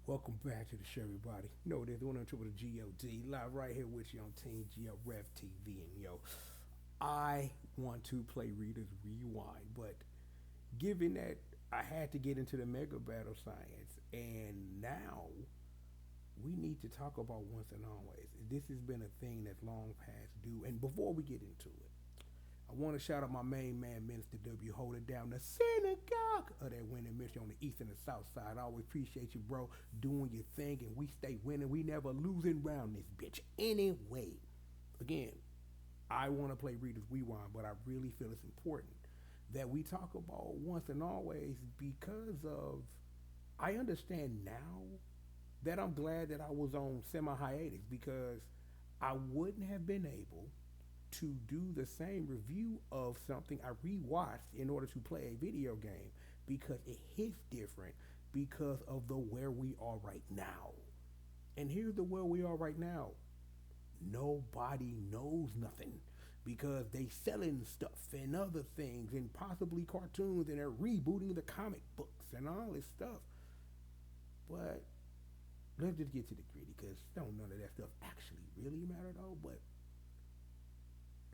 Welcome back to the show, everybody. You know what it is, one on triple the G.O.D. Live right here with you on Team G.O. Rev TV. And yo, I want to play Reader's Rewind, but given that I had to get into the Mega Battle Science, and now we need to talk about once and always. This has been a thing that's long past due. And before we get into it, I want to shout out my main man, Minister W, holding down the synagogue of that winning mission on the east and the south side. I always appreciate you, bro, doing your thing, and we stay winning. We never losing round this bitch. Anyway, again, I want to play Reader's Rewind, but I really feel it's important that we talk about once and always because of I understand now that I'm glad that I was on semi hiatus because I wouldn't have been able to do the same review of something I rewatched in order to play a video game because it hits different because of the where we are right now. And here's the where we are right now. Nobody knows nothing because they selling stuff and other things and possibly cartoons and they're rebooting the comic books and all this stuff. But let's just get to the gritty because don't none of that stuff actually really matter though. But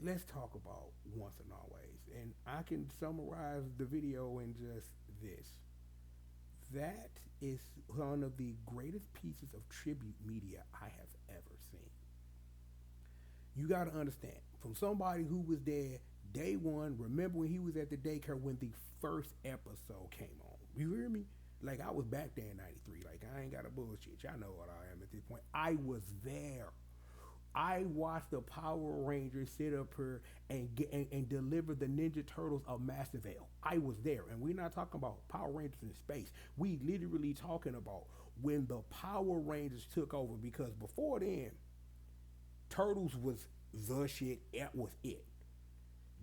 let's talk about once and always. And I can summarize the video in just this. That is one of the greatest pieces of tribute media I have ever seen. You got to understand, from somebody who was there day one, remember when he was at the daycare when the first episode came on. You hear me? Like, I was back there in 93. Like, I ain't got a bullshit. Y'all know what I am at this point. I was there. I watched the Power Rangers sit up here and deliver the Ninja Turtles of Massive L. I was there, and we're not talking about Power Rangers in space. We literally talking about when the Power Rangers took over, because before then, Turtles was the shit. That was it.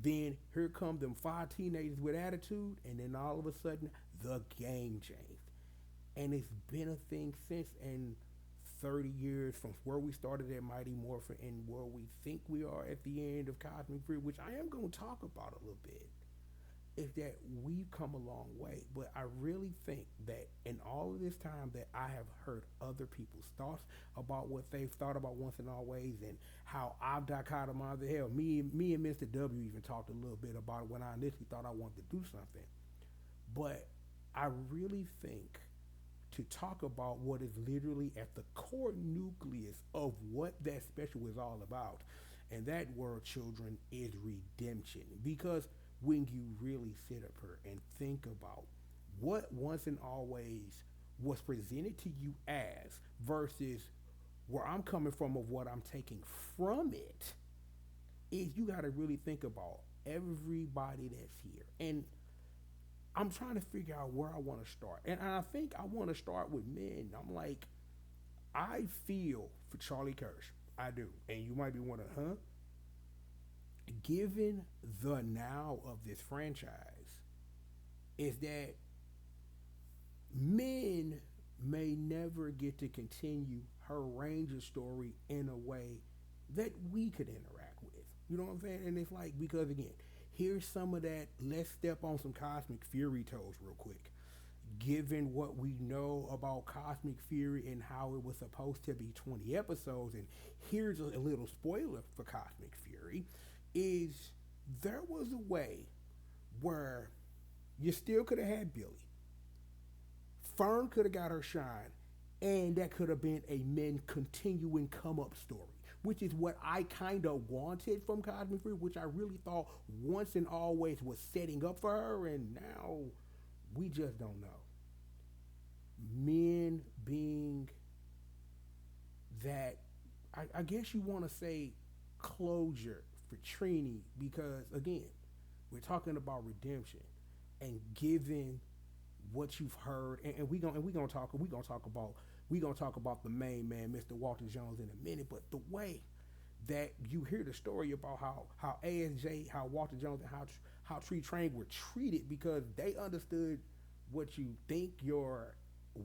Then here come them five teenagers with attitude, and then all of a sudden, the game changed. And it's been a thing since, and 30 years from where we started at Mighty Morphin and where we think we are at the end of Cosmic Fury, which I am going to talk about a little bit, is that we've come a long way. But I really think that in all of this time that I have heard other people's thoughts about what they've thought about Once and Always and how I've dichotomized the hell. Me and Mr. W even talked a little bit about it when I initially thought I wanted to do something. But I really think to talk about what is literally at the core nucleus of what that special is all about. And that word, children, is redemption. Because when you really sit up here and think about what once and always was presented to you as versus where I'm coming from of what I'm taking from it, is you got to really think about everybody that's here. And I'm trying to figure out where I want to start. And I think I want to start with men. I'm like, I feel for Charlie Kirsch. I do. And you might be wondering, huh? Given the now of this franchise, is that men may never get to continue her Ranger story in a way that we could interact with. You know what I'm saying? And it's like, because again, here's some of that. Let's step on some Cosmic Fury toes real quick. Given what we know about Cosmic Fury and how it was supposed to be 20 episodes, and here's a little spoiler for Cosmic Fury, is there was a way where you still could have had Billy. Fern could have got her shine, and that could have been a men continuing come up story, which is what I kind of wanted from Cosmic Fury, which I really thought once and always was setting up for her, and now we just don't know. Men being that, I guess you want to say closure for Trini, because again, we're talking about redemption and giving what you've heard, and we gonna talk about the main man, Mr. Walter Jones, in a minute. But the way that you hear the story about how ASJ, how Walter Jones, and how Tree Train were treated because they understood what you think your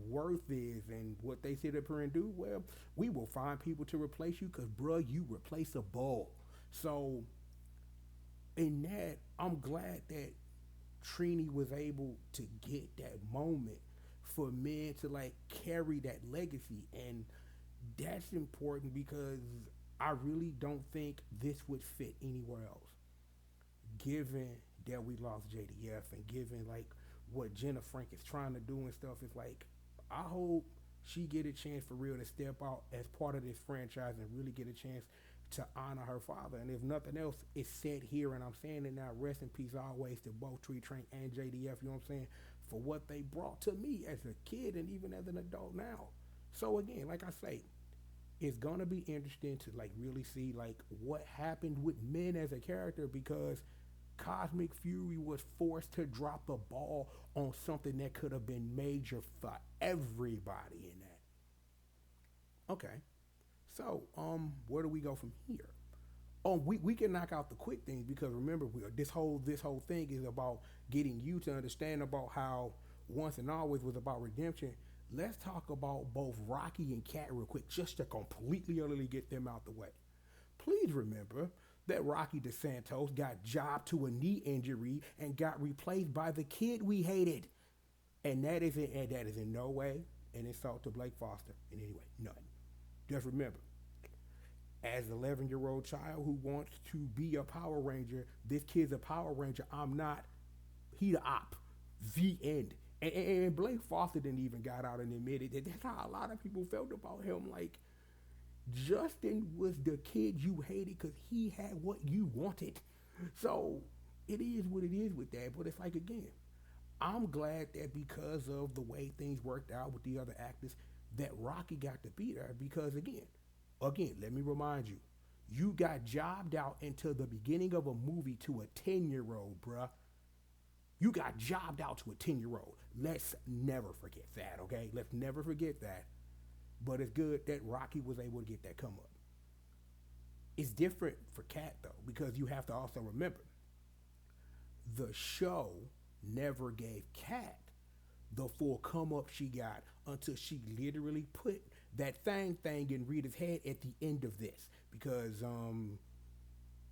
worth is and what they sit up here and do. Well, we will find people to replace you because, bruh, you replaceable. So in that, I'm glad that Trini was able to get that moment for men to like carry that legacy, and that's important because I really don't think this would fit anywhere else. Given that we lost JDF and given like what Jenna Frank is trying to do and stuff, it's like I hope she get a chance for real to step out as part of this franchise and really get a chance to honor her father. And if nothing else, it's said here, and I'm saying it now. Rest in peace always to both Tree Train and JDF. You know what I'm saying? For what they brought to me as a kid and even as an adult now. So again, like I say, it's gonna be interesting to like really see like what happened with men as a character, because Cosmic Fury was forced to drop the ball on something that could have been major for everybody in that. Okay. So, where do we go from here? Oh, we can knock out the quick things because remember this whole thing is about getting you to understand about how once and always was about redemption. Let's talk about both Rocky and Cat real quick, just to completely utterly get them out the way. Please remember that Rocky DeSantos got jobbed to a knee injury and got replaced by the kid we hated, and that is in no way an insult to Blake Foster in any way, none. Just remember, as an 11-year-old child who wants to be a Power Ranger, this kid's a Power Ranger. I'm not. He the op. The end. And Blake Foster didn't even got out and admitted that that's how a lot of people felt about him. Like, Justin was the kid you hated because he had what you wanted. So it is what it is with that. But it's like, again, I'm glad that because of the way things worked out with the other actors, that Rocky got to be there. Because again, let me remind you, you got jobbed out into the beginning of a movie to a 10-year-old, bruh. You got jobbed out to a 10-year-old. Let's never forget that, okay? Let's never forget that. But it's good that Rocky was able to get that come up. It's different for Kat, though, because you have to also remember, the show never gave Kat the full come up she got until she literally put that thing in Rita's head at the end of this. Because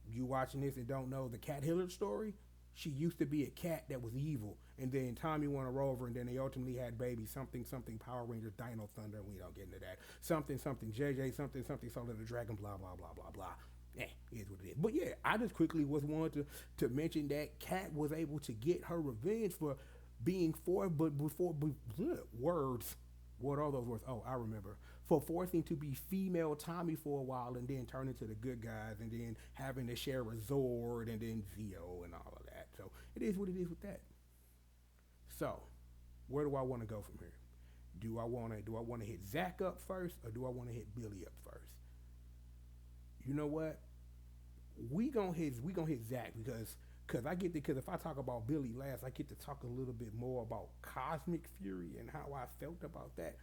you watching this and don't know the Kat Hillard story, she used to be a cat that was evil, and then Tommy won her over, and then they ultimately had babies, something Power Rangers, Dino Thunder, we don't get into that, something JJ, something Soul of the Dragon, blah blah blah blah blah. Is what it is. But yeah, I just quickly was wanted to mention that Kat was able to get her revenge for being words. What are those words? Oh, I remember. For forcing to be female Tommy for a while and then turn into the good guys and then having to share a Zord and then Zeo and all of that. So it is what it is with that. So where do I want to go from here? Do I want to hit Zach up first, or do I want to hit Billy up first? You know what? We gonna hit Zach because if I talk about Billy last, I get to talk a little bit more about Cosmic Fury and how I felt about that.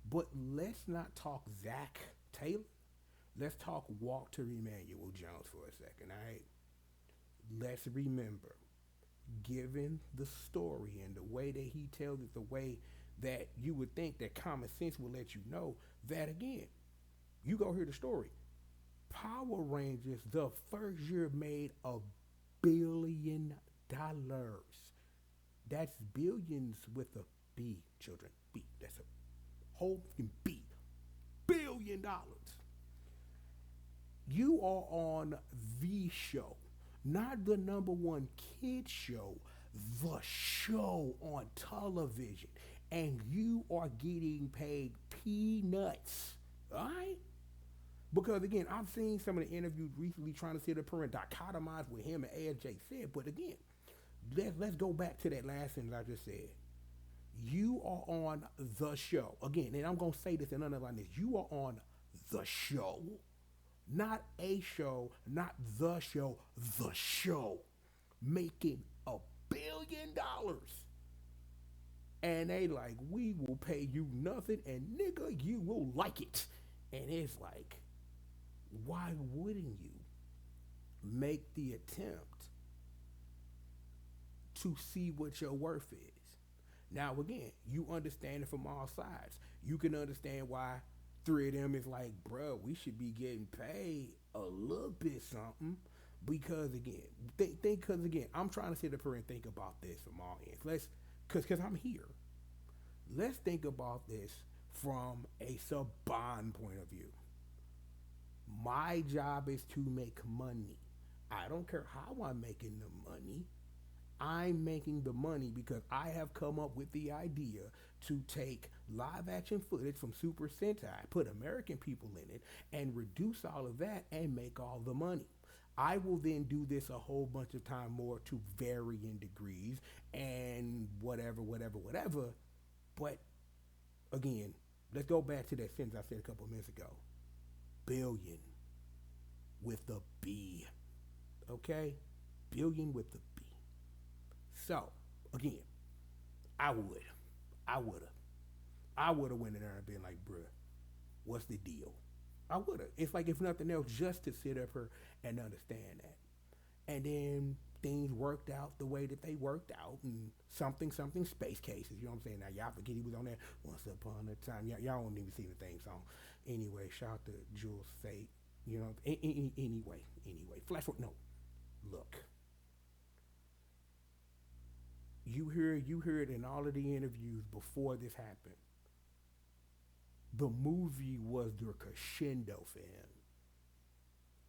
But let's not talk Zach Taylor. Let's talk Walter Emmanuel Jones for a second, all right? Let's remember, given the story and the way that he tells it, the way that you would think that common sense would let you know that, again, you go hear the story. Power Rangers, the first year, made $1 billion. That's billions with a B, children. B. That's a whole B. $1 billion. You are on the show, not the number one kid show, the show on television, and you are getting paid peanuts. All right? Because again, I've seen some of the interviews recently trying to sit up here and dichotomize with him and AJ said, but again, let's go back to that last sentence I just said. You are on the show. Again, and I'm going to say this and underline this. You are on the show. Not a show, not the show. Making $1 billion. And they like, we will pay you nothing, and nigga, you will like it. And it's like, why wouldn't you make the attempt to see what your worth is? Now, again, you understand it from all sides. You can understand why three of them is like, bro, we should be getting paid a little bit something. Because again, I'm trying to sit up here and think about this from all ends. Because I'm here. Let's think about this from a Saban point of view. My job is to make money. I don't care how I'm making the money. I'm making the money because I have come up with the idea to take live action footage from Super Sentai, put American people in it, and reduce all of that and make all the money. I will then do this a whole bunch of time more to varying degrees and whatever, whatever, whatever. But again, let's go back to that sentence I said a couple of minutes ago. Billion with the B. Okay? Billion with the B. So, again, I would. I would have. I would have went in there and been like, bruh, what's the deal? I would have. It's like, if nothing else, just to sit up here and understand that. And then things worked out the way that they worked out, and something space cases. You know what I'm saying? Now y'all forget he was on there once upon a time. Y'all don't even see the theme song. Anyway, shout out to Jules Fate. You know. Anyway, flash forward. No, look. You heard in all of the interviews before this happened. The movie was the crescendo for him.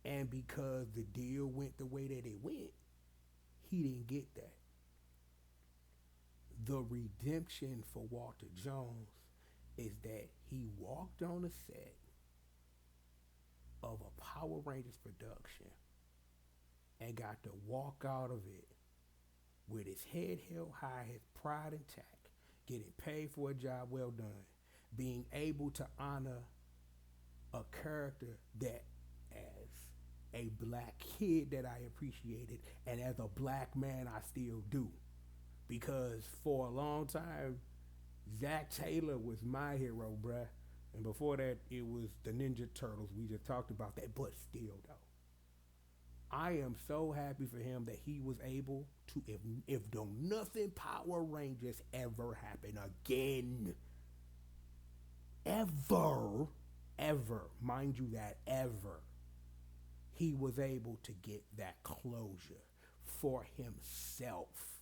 And because the deal went the way that it went, he didn't get that. The redemption for Walter Jones is that he walked on a set of a Power Rangers production and got to walk out of it with his head held high, his pride intact, getting paid for a job well done, being able to honor a character that, as a black kid, that I appreciated, and as a black man I still do. Because for a long time, Zach Taylor was my hero, bruh. And before that, it was the Ninja Turtles. We just talked about that, but still though. I am so happy for him that he was able to, if no nothing Power Rangers ever happen again, ever, mind you that ever, he was able to get that closure for himself.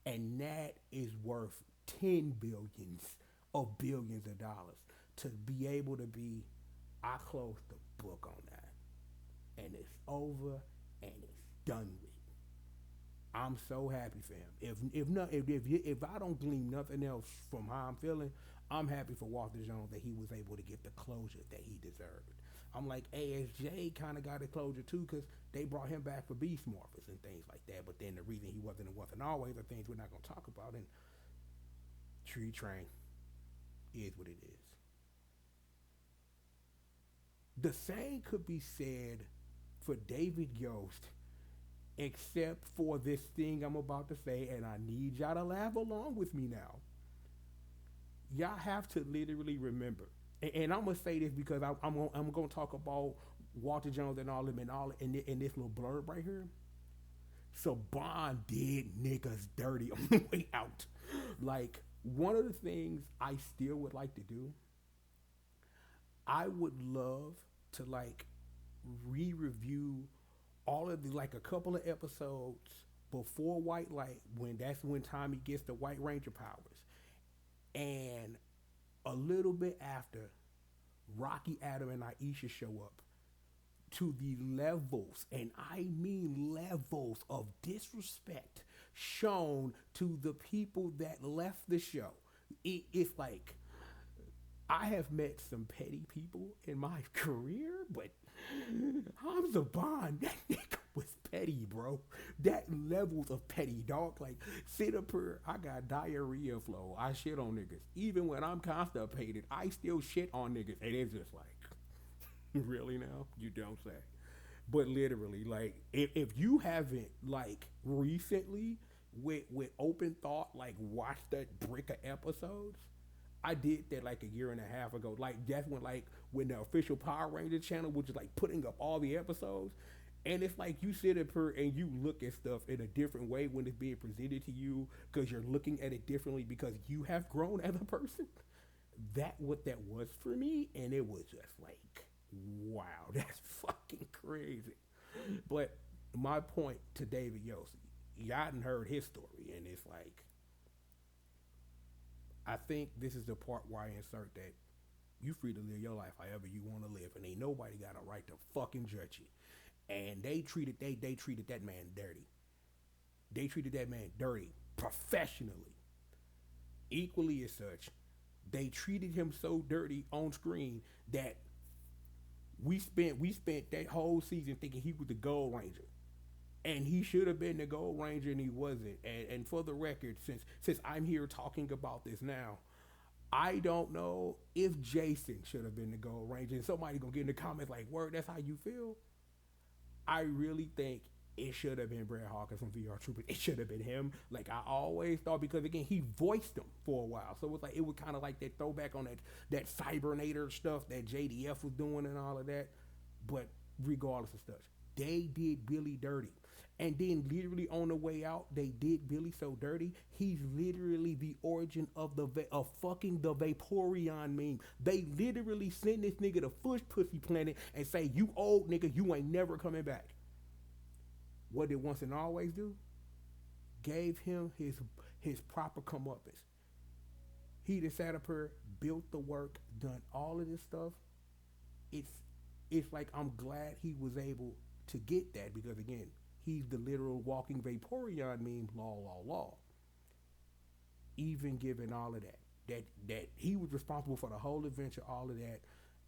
And that is worth 10 billions of billions of dollars to be able to be, I closed the book on that. And it's over and it's done with. I'm so happy for him. If I don't glean nothing else from how I'm feeling, I'm happy for Walter Jones that he was able to get the closure that he deserved. I'm like, ASJ kind of got a closure too because they brought him back for Beast Morphers and things like that. But then the reason he wasn't always are things we're not going to talk about. And Tree Train is what it is. The same could be said for David Yost, except for this thing I'm about to say, and I need y'all to laugh along with me now. Y'all have to literally remember, and I'm gonna say this because I'm gonna talk about Walter Jones and all them and all in this little blurb right here. So Bond did niggas dirty on the way out. Like, one of the things I still would like to do, I would love to like re-review all of the, like, a couple of episodes before White Light, when Tommy gets the White Ranger powers, and a little bit after Rocky, Adam, and Aisha show up, to the levels, and I mean levels, of disrespect shown to the people that left the show. It's like, I have met some petty people in my career, but Hamza Bond, that nigga was petty, bro. That levels of petty, dog. Like, sit up here, I got diarrhea flow. I shit on niggas. Even when I'm constipated, I still shit on niggas. And it's just like, really now? You don't say. But literally, like, if you haven't, like, recently, with open thought, like, watched that brick of episodes, I did that like a year and a half ago. Like, that's when the official Power Rangers channel was just like putting up all the episodes. And it's like you sit up here and you look at stuff in a different way when it's being presented to you because you're looking at it differently because you have grown as a person. That what that was for me, and it was just like, wow, that's fucking crazy. But my point to David Yost, y'all hadn't heard his story, and it's like, I think this is the part where I insert that you free to live your life however you want to live, and ain't nobody got a right to fucking judge you. And they treated that man dirty. They treated that man dirty professionally, equally as such. They treated him so dirty on screen that we spent that whole season thinking he was the Gold Ranger, and he should have been the Gold Ranger, and he wasn't. And for the record, since I'm here talking about this now, I don't know if Jason should have been the Gold Ranger. And somebody gonna get in the comments like, "Word, that's how you feel." I really think it should have been Brad Hawkins from VR Troopers. It should have been him. Like I always thought, because again, he voiced them for a while, so it was kind of like that throwback on that Cybernator stuff that JDF was doing and all of that. But regardless of stuff, they did Billy dirty. And then literally on the way out, they did Billy so dirty. He's literally the origin of of fucking the Vaporeon meme. They literally send this nigga to Fush Pussy Planet and say, "You old nigga, you ain't never coming back." What did Once and Always do? Gave him his proper comeuppance. He just sat up here, built the work, done all of this stuff. It's it's like I'm glad he was able to get that, because again, he's the literal walking Vaporeon meme, law, law, law. Even given all of that he was responsible for the whole adventure, all of that,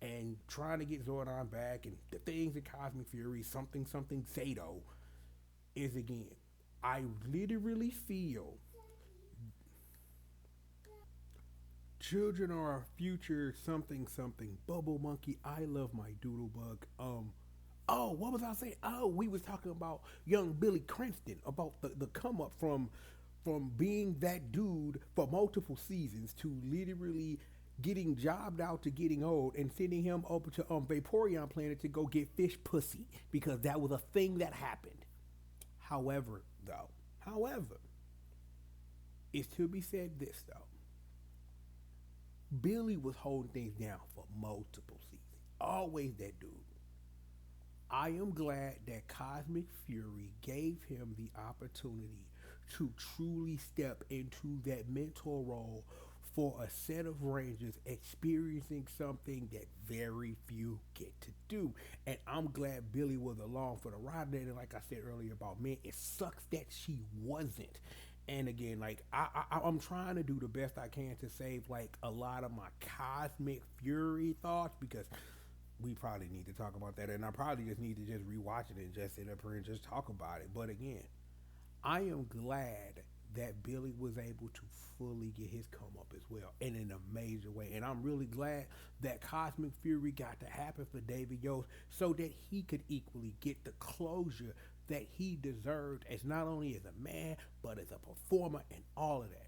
and trying to get Zordon back, and the things that Cosmic Fury, something, something, Zato, is again, I literally feel children are our future, something, something, Bubble Monkey, I love my doodle bug. Oh, what was I saying? Oh, we was talking about young Billy Cranston, about the come up from being that dude for multiple seasons to literally getting jobbed out to getting old and sending him over to Vaporeon Planet to go get fish pussy, because that was a thing that happened. However, it's to be said this though. Billy was holding things down for multiple seasons. Always that dude. I am glad that Cosmic Fury gave him the opportunity to truly step into that mentor role for a set of Rangers experiencing something that very few get to do. And I'm glad Billy was along for the ride. And like I said earlier about men, it sucks that she wasn't. And again, like I'm trying to do the best I can to save like a lot of my Cosmic Fury thoughts, because we probably need to talk about that, and I probably just need to just rewatch it and just sit up here and just talk about it. But again, I am glad that Billy was able to fully get his come up as well, and in a major way. And I'm really glad that Cosmic Fury got to happen for David Yost, so that he could equally get the closure that he deserved, as not only as a man, but as a performer and all of that.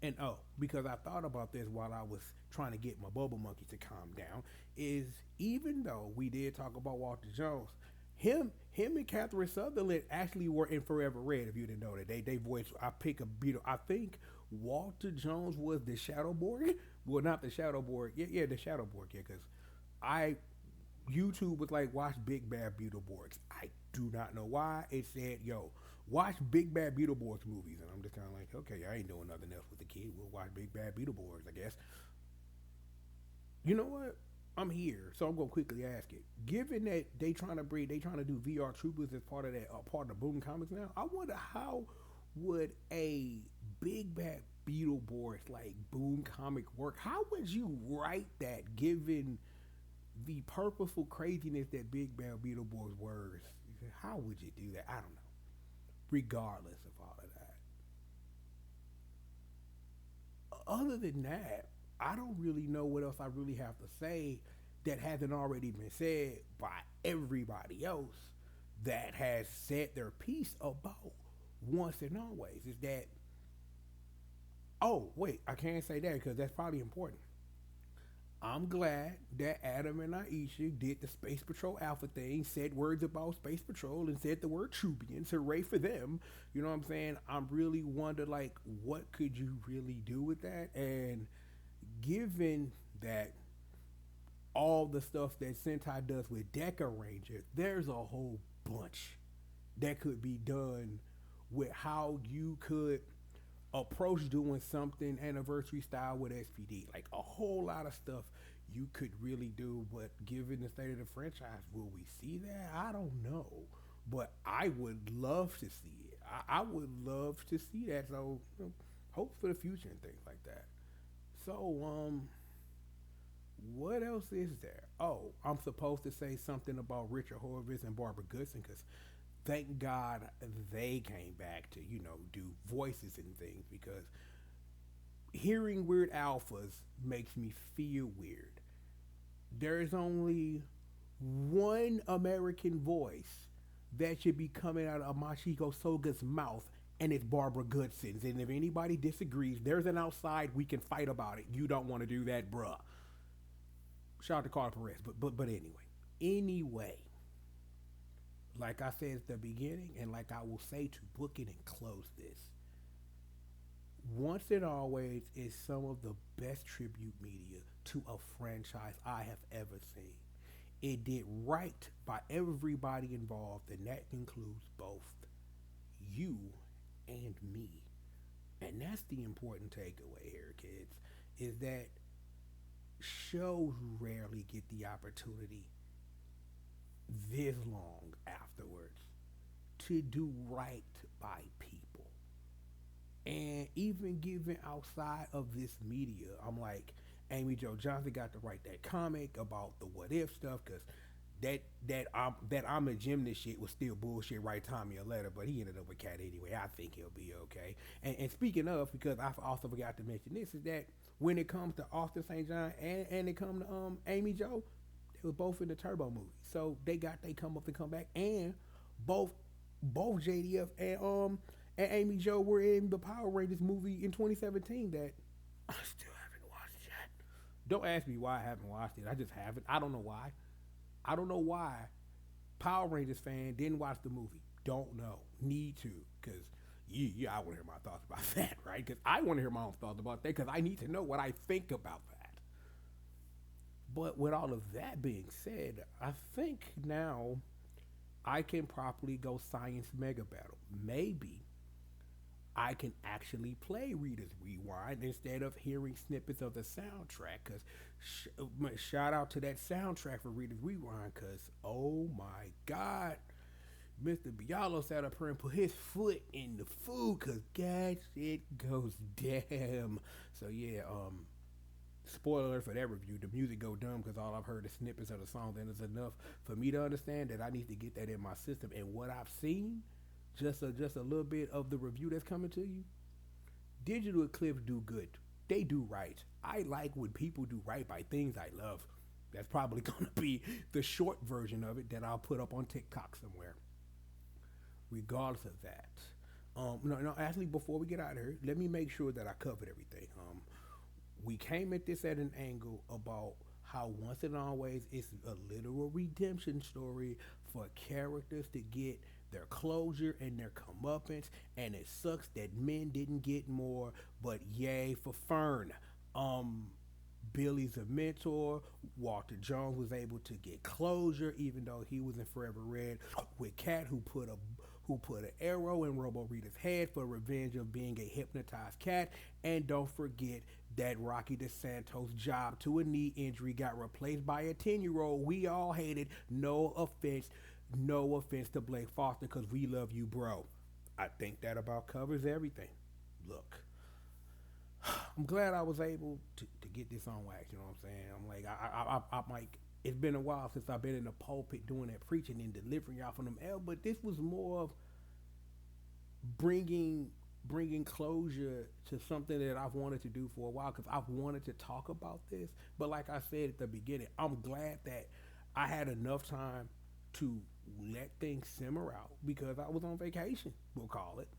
And oh, because I thought about this while I was trying to get my bubble monkey to calm down, is even though we did talk about Walter Jones, him and Catherine Sutherland actually were in Forever Red. If you didn't know that, they voiced. I pick a beetle. I think Walter Jones was the Shadowborg. Well, not the Shadowborg. Yeah, the Shadowborg. Yeah, because I YouTube was like, watch Big Bad Beetleborgs. I do not know why. It said, yo, watch Big Bad Beetleborgs movies. And I'm just kind of like, okay, I ain't doing nothing else with the kid. We'll watch Big Bad Beetleborgs, I guess. You know what? I'm here, so I'm gonna quickly ask it. Given that they trying to do VR Troopers as part of that, part of the Boom Comics now. I wonder how would a Big Bad Beetleborgs like Boom comic work? How would you write that, given the purposeful craziness that Big Bad Beetleborgs were? How would you do that? I don't know. Regardless of all of that, other than that, I don't really know what else I really have to say that hasn't already been said by everybody else that has said their piece about Once and Always. Is that, oh wait, I can't say that because that's probably important. I'm glad that Adam and Aisha did the Space Patrol Alpha thing, said words about Space Patrol, and said the word Troopians. Hooray for them. You know what I'm saying? I'm really wonder, like, what could you really do with that? And given that all the stuff that Sentai does with Deca Ranger, there's a whole bunch that could be done with how you could approach doing something anniversary style with SPD. Like a whole lot of stuff you could really do, but given the state of the franchise, will we see that? I don't know. But I would love to see it. I would love to see that. So hope for the future and things like that. So what else is there? Oh, I'm supposed to say something about Richard Horvitz and Barbara Goodson because thank God they came back to do voices and things because hearing Weird Alphas makes me feel weird. There is only one American voice that should be coming out of Machiko Soga's mouth, and it's Barbara Goodson's. And if anybody disagrees, there's an outside we can fight about it. You don't want to do that, bruh. Shout out to Carl Perez, but anyway, like I said at the beginning, and like I will say to book it and close this, Once and Always is some of the best tribute media to a franchise I have ever seen. It did right by everybody involved, and that includes both you and me. And that's the important takeaway here, kids, is that shows rarely get the opportunity this long afterwards to do right by people. And even given outside of this media, I'm like, Amy Jo Johnson got to write that comic about the what if stuff because that I'm a gymnast shit was still bullshit. Write Tommy a letter, but he ended up with Cat anyway. I think he'll be okay. And speaking of, because I also forgot to mention this, is that when it comes to Austin St. John and it comes to Amy Jo, they were both in the Turbo movie, so they got they come up and come back, and both JDF and Amy Jo were in the Power Rangers movie in 2017 that I still haven't watched yet. Don't ask me why I haven't watched it. I just haven't. I don't know why. I don't know why Power Rangers fan didn't watch the movie. Don't know. Need to, because I want to hear my thoughts about that, right? Because I want to hear my own thoughts about that, because I need to know what I think about that. But with all of that being said, I think now I can properly go Science Mega Battle. Maybe I can actually play Reader's Rewind instead of hearing snippets of the soundtrack. Because shout out to that soundtrack for Reader's Rewind, because oh my God, Mr. Bialo sat up here and put his foot in the food, because God, it goes damn. So yeah, spoiler alert for that review, the music go dumb because all I've heard is snippets of the song, and it's enough for me to understand that I need to get that in my system. And what I've seen, just a little bit of the review that's coming to you, digital clips do good. They do right. I like when people do right by things I love. That's probably going to be the short version of it that I'll put up on TikTok somewhere. Regardless of that, no. Actually, before we get out of here, let me make sure that I covered everything. We came at this at an angle about how Once and Always is a literal redemption story for characters to get their closure and their comeuppance, and it sucks that men didn't get more, but yay for Fern. Billy's a mentor. Walter Jones was able to get closure, even though he was in Forever Red with Cat, who put an arrow in Robo Rita's head for revenge of being a hypnotized cat. And don't forget that Rocky DeSantos' job to a knee injury got replaced by a 10-year-old we all hated. No offense to Blake Foster, because we love you, bro. I think that about covers everything. Look, I'm glad I was able to get this on wax, you know what I'm saying? I'm like, I'm like, it's been a while since I've been in the pulpit doing that preaching and delivering y'all from them L, but this was more of bringing closure to something that I've wanted to do for a while, because I've wanted to talk about this. But like I said at the beginning, I'm glad that I had enough time to let things simmer out, because I was on vacation, we'll call it.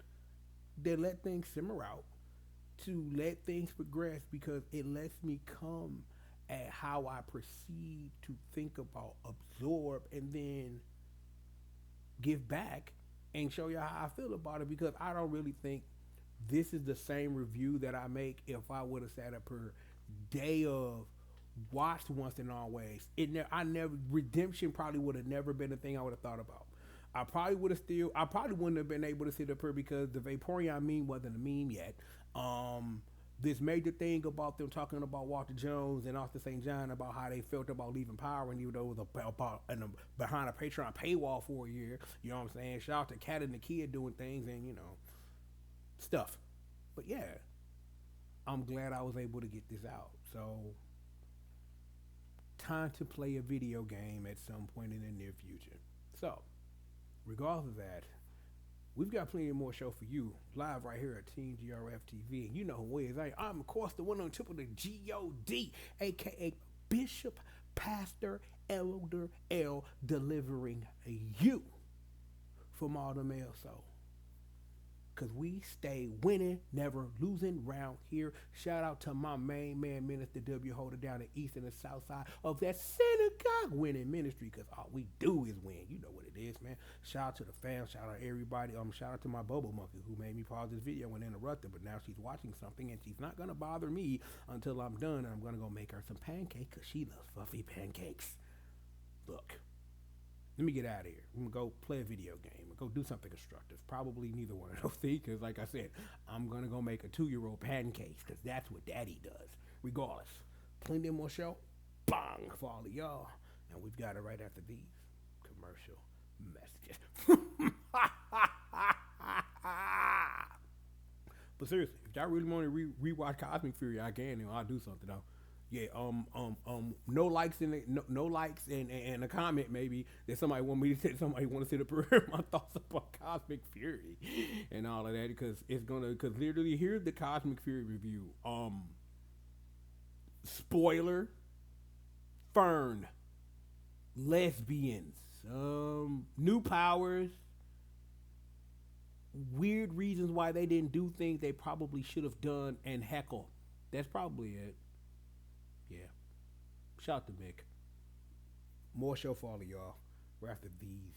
Then let things simmer out, to let things progress, because it lets me come at how I proceed to think about, absorb, and then give back and show you how I feel about it, because I don't really think this is the same review that I make if I would have sat up here day of watched Once and Always. Redemption probably would have never been a thing I would have thought about. I probably wouldn't have been able to sit up here because the Vaporeon meme wasn't a meme yet. This major thing about them talking about Walter Jones and Austin St. John about how they felt about leaving power, and even though it was about behind a Patreon paywall for a year. You know what I'm saying? Shout out to Cat and the Kid doing things and stuff. But yeah, I'm glad I was able to get this out. So time to play a video game at some point in the near future. So regardless of that, we've got plenty more show for you live right here at Team GRF TV. And you know who it is. I'm, of course, the one on triple the G.O.D, a.k.a. Bishop, Pastor, Elder L, delivering you from all the mail soul. Because we stay winning, never losing round here. Shout out to my main man, Minister W. Holder down the east and the south side of that synagogue winning ministry. Because all we do is win. You know what it is, man. Shout out to the fans. Shout out to everybody. Shout out to my Bobo Monkey who made me pause this video and interrupt her. But now she's watching something and she's not going to bother me until I'm done. And I'm going to go make her some pancakes because she loves fluffy pancakes. Look. Let me get out of here. I'm going to go play a video game or go do something constructive. Probably neither one of those things because, like I said, I'm going to go make a 2-year-old pancakes because that's what Daddy does. Regardless, plenty more show. Bang for all of y'all. And we've got it right after these commercial messages. But seriously, if y'all really want to rewatch Cosmic Fury, I can. I'll do something, though. Yeah, no likes no likes and a comment maybe that somebody want me to say, somebody want to sit up and hear my thoughts about Cosmic Fury and all of that because because literally here's the Cosmic Fury review. Spoiler: Fern, lesbians, new powers, weird reasons why they didn't do things they probably should have done, and heckle. That's probably it. Yeah. Shout out to Mick. More show for all of y'all. We're after these